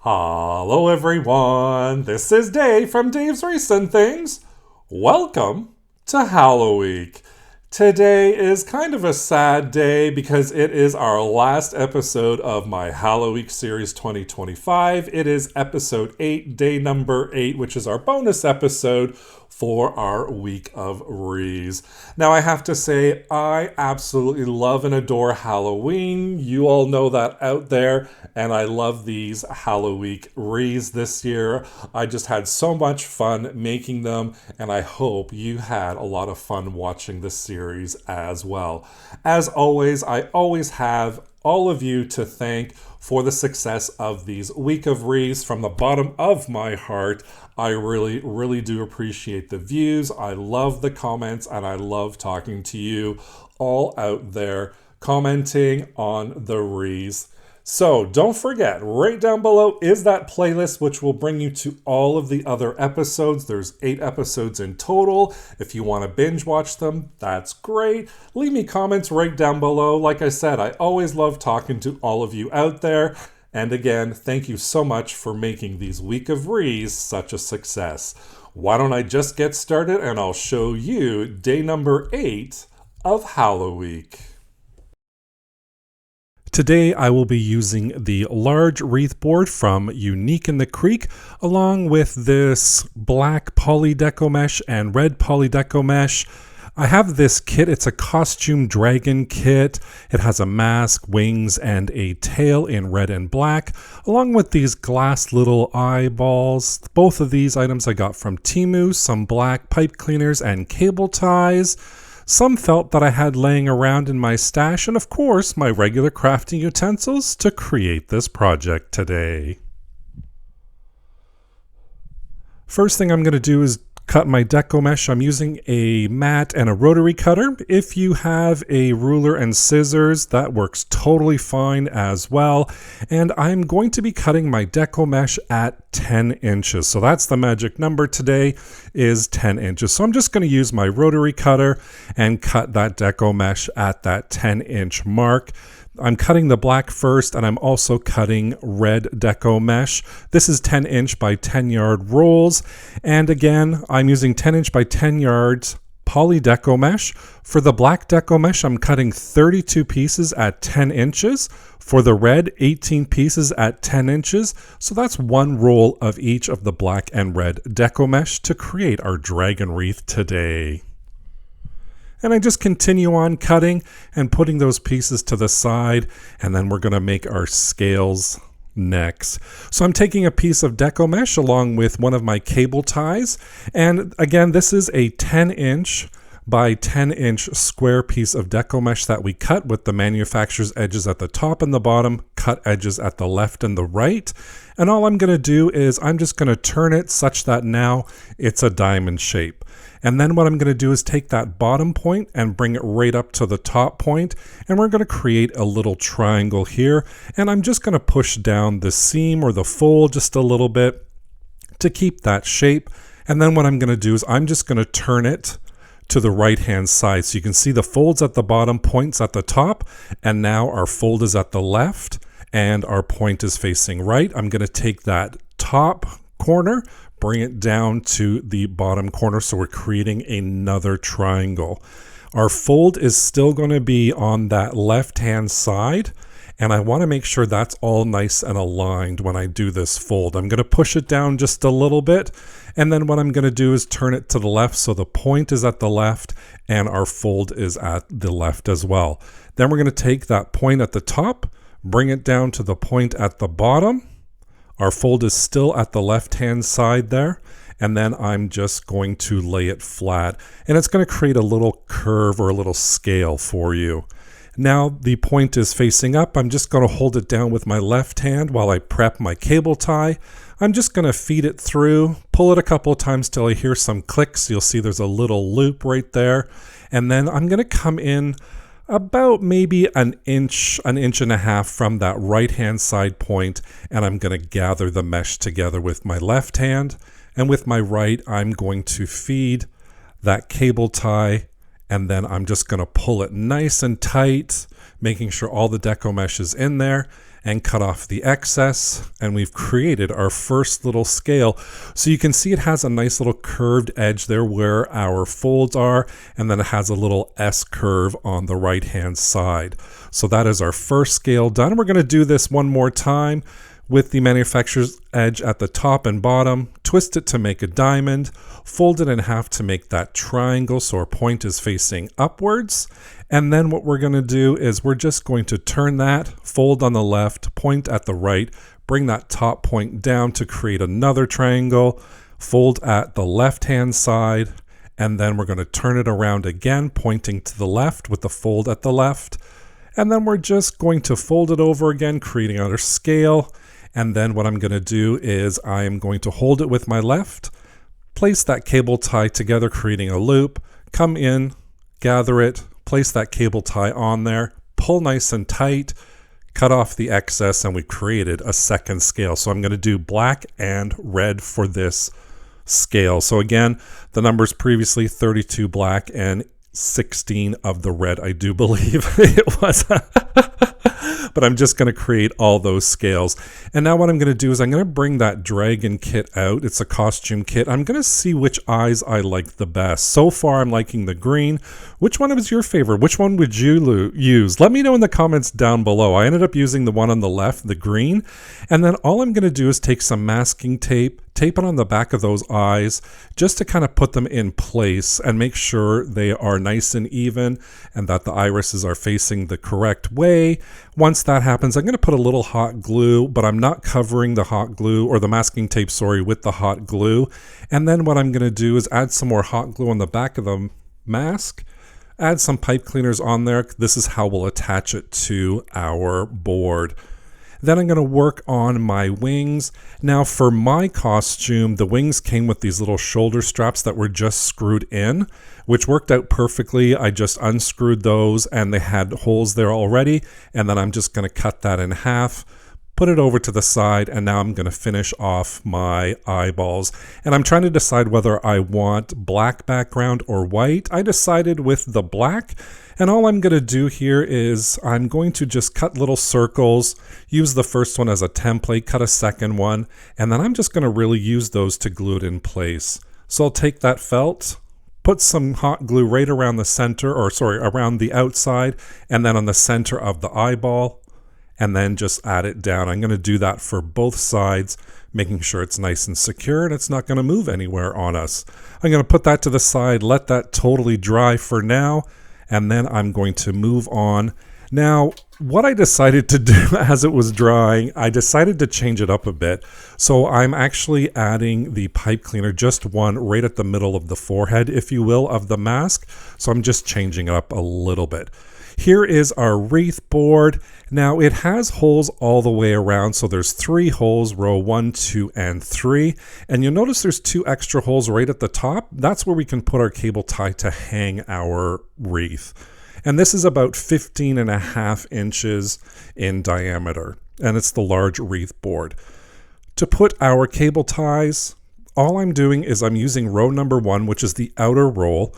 Hello everyone, this is Dave from Dave's Wreaths and Things. Welcome to Halloweek. Today is kind of a sad day because it is our last episode of my Halloweek series 2025. It is episode 8, day number 8, which is our bonus episode for our week of wreaths. Now I have to say, I absolutely love and adore Halloween. You all know that out there, and I love these Halloweek wreaths this year. I just had so much fun making them, and I hope you had a lot of fun watching this series as well. As always, I always have all of you to thank for the success of these week of wreaths from the bottom of my heart. I really do appreciate the views. I love the comments, and I love talking to you all out there commenting on the wreaths. So don't forget, right down below is that playlist which will bring you to all of the other episodes. There's 8 episodes in total. If you want to binge watch them, that's great. Leave me comments right down below. Like I said, I always love talking to all of you out there. And again, thank you so much for making these week of wreaths such a success. Why don't I just get started and I'll show you day number 8 of Halloweek. Today I will be using the large wreath board from Unique in the Creek, along with this black poly deco mesh and red poly deco mesh. I have this kit. It's a costume dragon kit. It has a mask, wings, and a tail in red and black, along with these glass little eyeballs. Both of these items I got from Temu, some black pipe cleaners and cable ties, some felt that I had laying around in my stash, and of course my regular crafting utensils to create this project today. First thing I'm going to do is cut my deco mesh. I'm using a mat and a rotary cutter. If you have a ruler and scissors, that works totally fine as well. And I'm going to be cutting my deco mesh at 10 inches. So that's the magic number today, is 10 inches. So I'm just going to use my rotary cutter and cut that deco mesh at that 10-inch mark. I'm cutting the black first, and I'm also cutting red deco mesh. This is 10-inch by 10-yard rolls. And again, I'm using 10-inch by 10 yards poly deco mesh. For the black deco mesh, I'm cutting 32 pieces at 10 inches. For the red, 18 pieces at 10 inches. So that's one roll of each of the black and red deco mesh to create our dragon wreath today. And I just continue on cutting and putting those pieces to the side, and then we're going to make our scales next. So I'm taking a piece of deco mesh along with one of my cable ties, and again, this is a 10-inch by 10-inch square piece of deco mesh that we cut with the manufacturer's edges at the top and the bottom, cut edges at the left and the right. And all I'm going to do is I'm just going to turn it such that now it's a diamond shape. And then what I'm going to do is take that bottom point and bring it right up to the top point, and we're going to create a little triangle here. And I'm just going to push down the seam or the fold just a little bit to keep that shape. And then what I'm going to do is I'm just going to turn it to the right hand side. So you can see the folds at the bottom, points at the top, and now our fold is at the left and our point is facing right. I'm going to take that top corner, bring it down to the bottom corner, so we're creating another triangle. Our fold is still going to be on that left hand side, and I want to make sure that's all nice and aligned when I do this fold. I'm going to push it down just a little bit, and then what I'm going to do is turn it to the left so the point is at the left and our fold is at the left as well. Then we're going to take that point at the top, bring it down to the point at the bottom. Our fold is still at the left-hand side there, and then I'm just going to lay it flat, and it's going to create a little curve or a little scale for you. Now the point is facing up. I'm just going to hold it down with my left hand while I prep my cable tie. I'm just going to feed it through, pull it a couple of times till I hear some clicks. You'll see there's a little loop right there, and then I'm going to come in about maybe an inch and a half from that right hand side point, and I'm going to gather the mesh together with my left hand, and with my right I'm going to feed that cable tie, and then I'm just going to pull it nice and tight, making sure all the deco mesh is in there, and cut off the excess, and we've created our first little scale. So you can see it has a nice little curved edge there where our folds are, and then it has a little S curve on the right hand side. So that is our first scale done. We're going to do this one more time with the manufacturer's edge at the top and bottom, twist it to make a diamond, fold it in half to make that triangle so our point is facing upwards. And then what we're going to do is we're just going to turn that, fold on the left, point at the right, bring that top point down to create another triangle, fold at the left hand side, and then we're going to turn it around again, pointing to the left with the fold at the left. And then we're just going to fold it over again, creating another scale. And then what I'm going to do is I am going to hold it with my left, place that cable tie together, creating a loop, come in, gather it, place that cable tie on there, pull nice and tight, cut off the excess, and we've created a second scale. So I'm going to do black and red for this scale. So again, the numbers previously 32 black and 16 of the red, I do believe it was. But I'm just going to create all those scales. And now what I'm going to do is I'm going to bring that dragon kit out. It's a costume kit. I'm going to see which eyes I like the best. So far, I'm liking the green. Which one was your favorite? Which one would you use? Let me know in the comments down below. I ended up using the one on the left, the green. And then all I'm going to do is take some masking tape, tape it on the back of those eyes just to kind of put them in place and make sure they are nice and even and that the irises are facing the correct way. Once that happens, I'm going to put a little hot glue, but I'm not covering the hot glue or the masking tape, sorry, with the hot glue. And then what I'm going to do is add some more hot glue on the back of the mask, add some pipe cleaners on there. This is how we'll attach it to our board. Then I'm going to work on my wings. Now for my costume, the wings came with these little shoulder straps that were just screwed in, which worked out perfectly. I just unscrewed those and they had holes there already. And then I'm just going to cut that in half, put it over to the side, and now I'm going to finish off my eyeballs. And I'm trying to decide whether I want black background or white. I decided with the black. And all I'm going to do here is I'm going to just cut little circles, use the first one as a template, cut a second one, and then I'm just going to really use those to glue it in place. So I'll take that felt, put some hot glue right around the center, or sorry, around the outside, and then on the center of the eyeball, and then just add it down. I'm going to do that for both sides, making sure it's nice and secure and it's not going to move anywhere on us. I'm going to put that to the side, let that totally dry for now, and then I'm going to move on. Now, what I decided to do as it was drying, I decided to change it up a bit. So I'm actually adding the pipe cleaner, just one right at the middle of the forehead, if you will, of the mask. So I'm just changing it up a little bit. Here is our wreath board. Now it has holes all the way around, so there's 3 holes, row 1, 2, and 3. And you'll notice there's 2 extra holes right at the top. That's where we can put our cable tie to hang our wreath. And this is about 15.5 inches in diameter, and it's the large wreath board. To put our cable ties, all I'm doing is I'm using row number 1, which is the outer roll,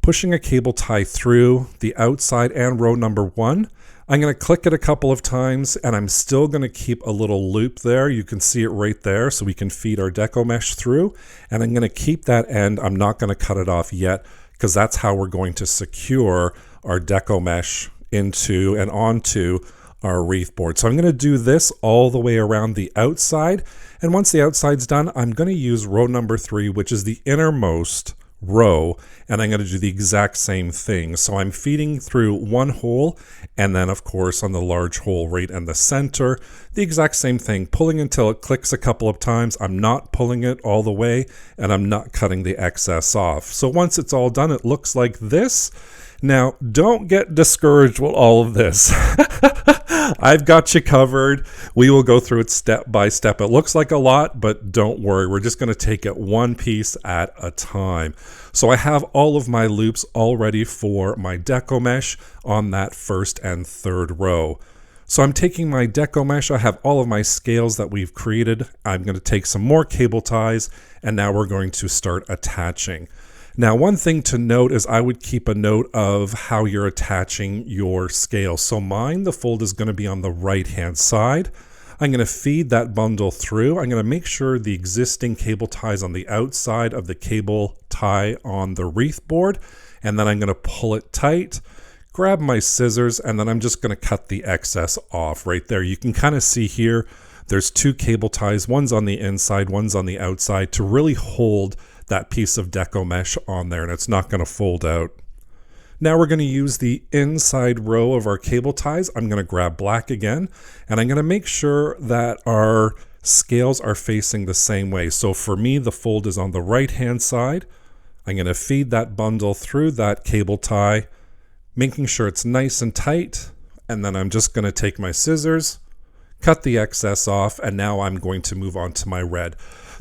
pushing a cable tie through the outside and row number 1. I'm going to click it a couple of times, and I'm still going to keep a little loop there. You can see it right there, so we can feed our deco mesh through. And I'm going to keep that end. I'm not going to cut it off yet, because that's how we're going to secure our deco mesh into and onto our wreath board. So I'm going to do this all the way around the outside. And once the outside's done, I'm going to use row number 3, which is the innermost row, and I'm going to do the exact same thing. So I'm feeding through one hole, and then of course on the large hole right in the center, the exact same thing, pulling until it clicks a couple of times. I'm not pulling it all the way, and I'm not cutting the excess off. So once it's all done, it looks like this. Now, don't get discouraged with all of this. I've got you covered. We will go through it step by step. It looks like a lot, but don't worry. We're just going to take it one piece at a time. So I have all of my loops all ready for my deco mesh on that first and third row. So I'm taking my deco mesh. I have all of my scales that we've created. I'm going to take some more cable ties, and now we're going to start attaching. Now, one thing to note is I would keep a note of how you're attaching your scale. So mine, the fold is going to be on the right-hand side. I'm going to feed that bundle through. I'm going to make sure the existing cable tie is on the outside of the cable tie on the wreath board. And then I'm going to pull it tight, grab my scissors, and then I'm just going to cut the excess off right there. You can kind of see here, there's two cable ties. One's on the inside, one's on the outside to really hold that piece of deco mesh on there, and it's not going to fold out. Now we're going to use the inside row of our cable ties. I'm going to grab black again, and I'm going to make sure that our scales are facing the same way. So for me, the fold is on the right hand side. I'm going to feed that bundle through that cable tie, making sure it's nice and tight, and then I'm just going to take my scissors, cut the excess off, and now I'm going to move on to my red.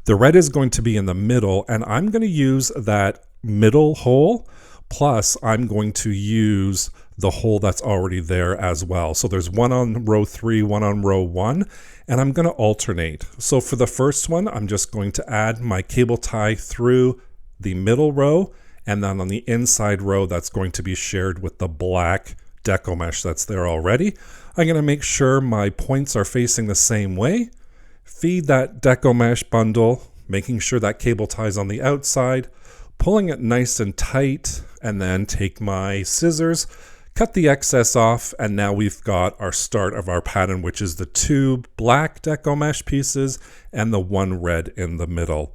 The red is going to be in the middle, and I'm going to use that middle hole, plus I'm going to use the hole that's already there as well. So there's one on row 3, one on row 1, and I'm going to alternate. So for the first one, I'm just going to add my cable tie through the middle row, and then on the inside row, that's going to be shared with the black deco mesh that's there already. I'm going to make sure my points are facing the same way. Feed that deco mesh bundle, making sure that cable ties on the outside, pulling it nice and tight, and then take my scissors, cut the excess off, and now we've got our start of our pattern, which is the two black deco mesh pieces and the one red in the middle.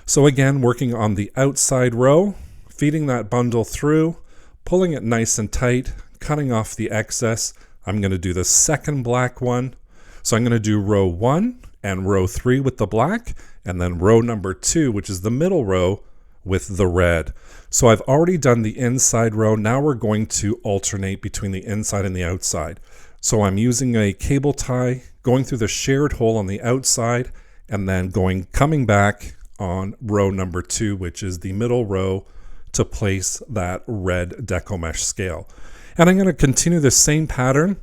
So again, working on the outside row, feeding that bundle through, pulling it nice and tight, cutting off the excess. I'm going to do the second black one. So I'm going to do row 1 and row 3 with the black, and then row number 2, which is the middle row, with the red. So I've already done the inside row. Now we're going to alternate between the inside and the outside. So I'm using a cable tie, going through the shared hole on the outside, and then coming back on row number 2, which is the middle row, to place that red deco mesh scale. And I'm going to continue the same pattern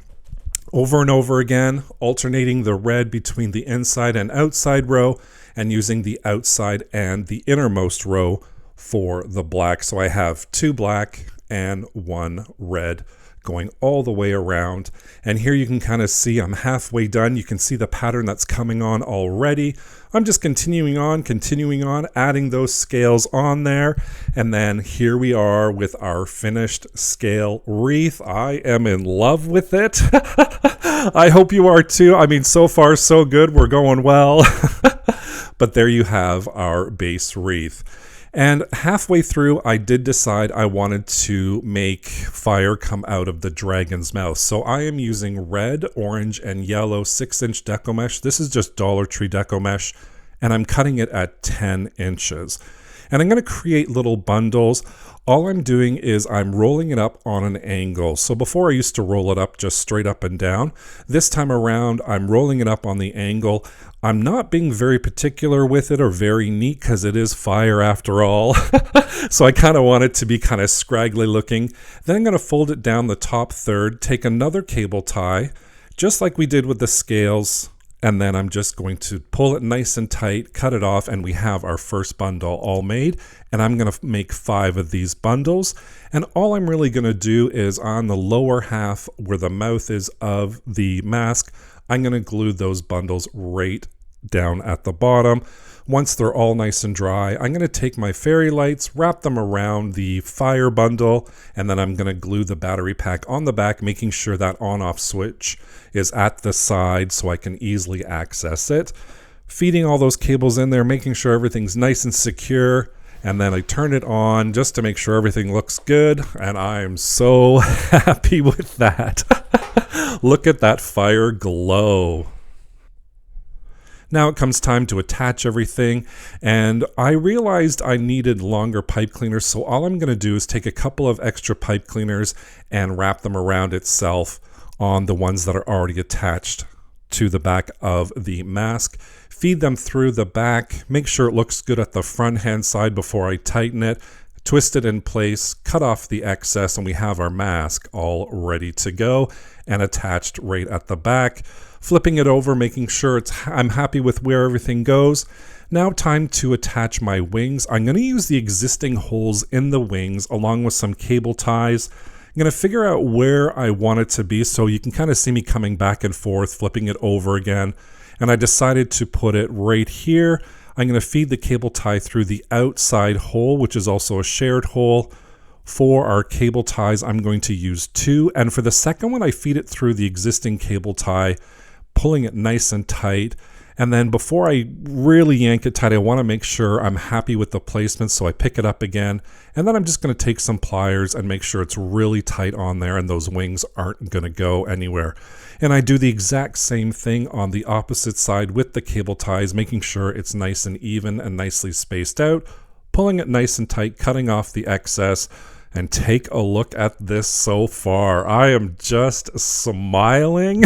over and over again, alternating the red between the inside and outside row, and using the outside and the innermost row for the black. So I have 2 black and 1 red going all the way around. And here you can kind of see I'm halfway done. You can see the pattern that's coming on already. I'm just continuing on, adding those scales on there. And then here we are with our finished scale wreath. I am in love with it. I hope you are too. I mean, so far so good. We're going well. But there you have our base wreath. And halfway through, I did decide I wanted to make fire come out of the dragon's mouth. So I am using red, orange, and yellow 6-inch deco mesh. This is just Dollar Tree deco mesh, and I'm cutting it at 10 inches. And I'm going to create little bundles. All I'm doing is I'm rolling it up on an angle. So before I used to roll it up just straight up and down. This time around, I'm rolling it up on the angle. I'm not being very particular with it or very neat because it is fire after all. So I kind of want it to be kind of scraggly looking. Then I'm going to fold it down the top third, take another cable tie, just like we did with the scales. And then I'm just going to pull it nice and tight, cut it off, and we have our first bundle all made. And I'm going to make 5 of these bundles. And all I'm really going to do is on the lower half where the mouth is of the mask, I'm going to glue those bundles right down at the bottom. Once they're all nice and dry, I'm going to take my fairy lights, wrap them around the fire bundle, and then I'm going to glue the battery pack on the back, making sure that on-off switch is at the side so I can easily access it. Feeding all those cables in there, making sure everything's nice and secure, and then I turn it on just to make sure everything looks good, and I'm so happy with that. Look at that fire glow. Now it comes time to attach everything, and I realized I needed longer pipe cleaners, so all I'm going to do is take a couple of extra pipe cleaners and wrap them around itself on the ones that are already attached to the back of the mask. Feed them through the back, make sure it looks good at the front hand side before I tighten it. twist it in place, cut off the excess, and we have our mask all ready to go and attached right at the back. Flipping it over, making sure I'm happy with where everything goes. Now time to attach my wings. I'm going to use the existing holes in the wings along with some cable ties. I'm going to figure out where I want it to be, so you can kind of see me coming back and forth, flipping it over again. And I decided to put it right here. I'm going to feed the cable tie through the outside hole, which is also a shared hole. For our cable ties, I'm going to use 2. And for the second one, I feed it through the existing cable tie, pulling it nice and tight. And then before I really yank it tight, I want to make sure I'm happy with the placement, so I pick it up again. And then I'm just going to take some pliers and make sure it's really tight on there and those wings aren't going to go anywhere. And I do the exact same thing on the opposite side with the cable ties, making sure it's nice and even and nicely spaced out, pulling it nice and tight, cutting off the excess. And take a look at this so far. I am just smiling.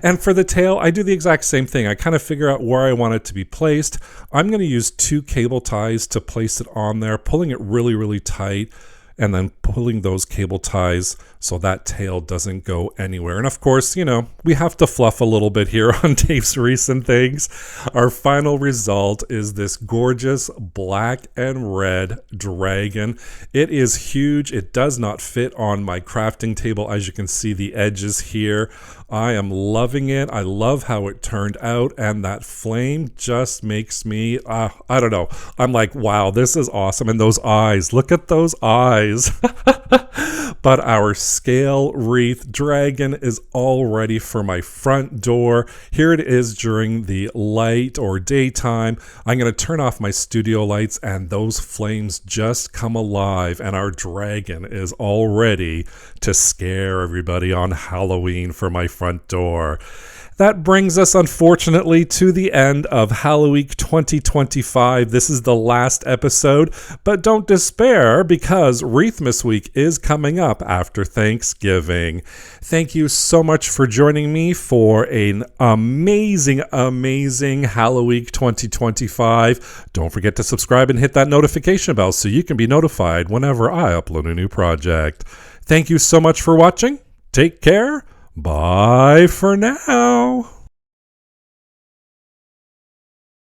And for the tail, I do the exact same thing. I kind of figure out where I want it to be placed. I'm going to use 2 cable ties to place it on there, pulling it really, really tight, and then pulling those cable ties so that tail doesn't go anywhere. And of course, you know, we have to fluff a little bit here on Dave's Recent Things. Our final result is this gorgeous black and red dragon. It is huge. It does not fit on my crafting table. As you can see, the edges here. I am loving it. I love how it turned out, and that flame just makes me, I don't know. I'm like, wow, this is awesome. And those eyes, look at those eyes. But our scale wreath dragon is all ready for my front door. Here it is during the light or daytime. I'm going to turn off my studio lights and those flames just come alive, and our dragon is all ready to scare everybody on Halloween for my front door. That brings us, unfortunately, to the end of Halloweek 2025. This is the last episode, but don't despair because Wreathmas Week is coming up after Thanksgiving. Thank you so much for joining me for an amazing, amazing Halloweek 2025. Don't forget to subscribe and hit that notification bell so you can be notified whenever I upload a new project. Thank you so much for watching. Take care. Bye for now.